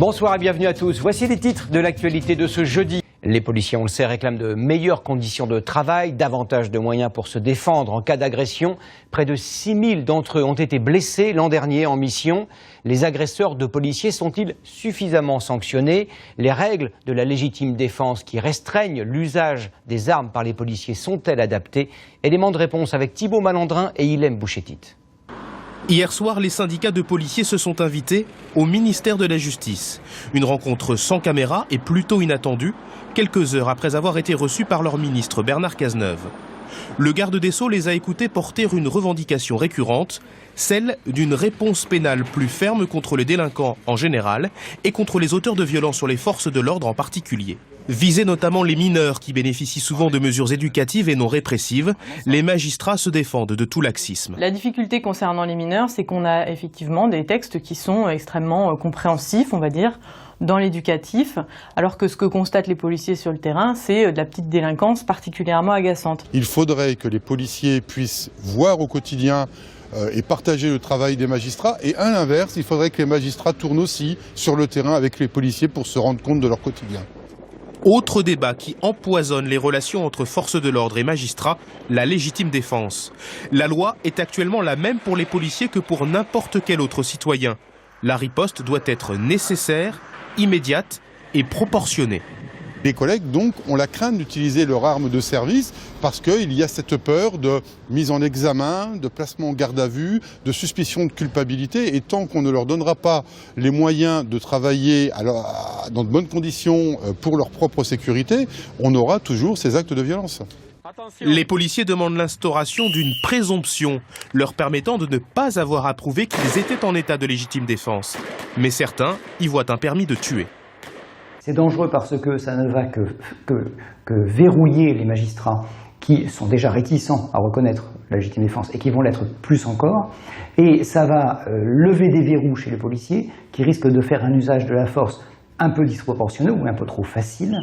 Bonsoir et bienvenue à tous. Voici les titres de l'actualité de ce jeudi. Les policiers, on le sait, réclament de meilleures conditions de travail, davantage de moyens pour se défendre en cas d'agression. Près de 6000 d'entre eux ont été blessés l'an dernier en mission. Les agresseurs de policiers sont-ils suffisamment sanctionnés? Les règles de la légitime défense qui restreignent l'usage des armes par les policiers sont-elles adaptées? Élément de réponse avec Thibaut Malandrin et Ilem Bouchetit. Hier soir, les syndicats de policiers se sont invités au ministère de la Justice. Une rencontre sans caméra et plutôt inattendue, quelques heures après avoir été reçus par leur ministre Bernard Cazeneuve. Le garde des Sceaux les a écoutés porter une revendication récurrente, celle d'une réponse pénale plus ferme contre les délinquants en général et contre les auteurs de violences sur les forces de l'ordre en particulier. Viser notamment les mineurs qui bénéficient souvent de mesures éducatives et non répressives, les magistrats se défendent de tout laxisme. La difficulté concernant les mineurs, c'est qu'on a effectivement des textes qui sont extrêmement compréhensifs, on va dire, dans l'éducatif, alors que ce que constatent les policiers sur le terrain, c'est de la petite délinquance particulièrement agaçante. Il faudrait que les policiers puissent voir au quotidien et partager le travail des magistrats, et à l'inverse, il faudrait que les magistrats tournent aussi sur le terrain avec les policiers pour se rendre compte de leur quotidien. Autre débat qui empoisonne les relations entre forces de l'ordre et magistrats, la légitime défense. La loi est actuellement la même pour les policiers que pour n'importe quel autre citoyen. La riposte doit être nécessaire, immédiate et proportionnée. Les collègues, donc, ont la crainte d'utiliser leur arme de service parce qu'il y a cette peur de mise en examen, de placement en garde à vue, de suspicion de culpabilité. Et tant qu'on ne leur donnera pas les moyens de travailler dans de bonnes conditions pour leur propre sécurité, on aura toujours ces actes de violence. Les policiers demandent l'instauration d'une présomption, leur permettant de ne pas avoir à prouver qu'ils étaient en état de légitime défense. Mais certains y voient un permis de tuer. C'est dangereux parce que ça ne va que verrouiller les magistrats qui sont déjà réticents à reconnaître la légitime défense et qui vont l'être plus encore. Et ça va lever des verrous chez les policiers qui risquent de faire un usage de la force un peu disproportionné ou un peu trop facile.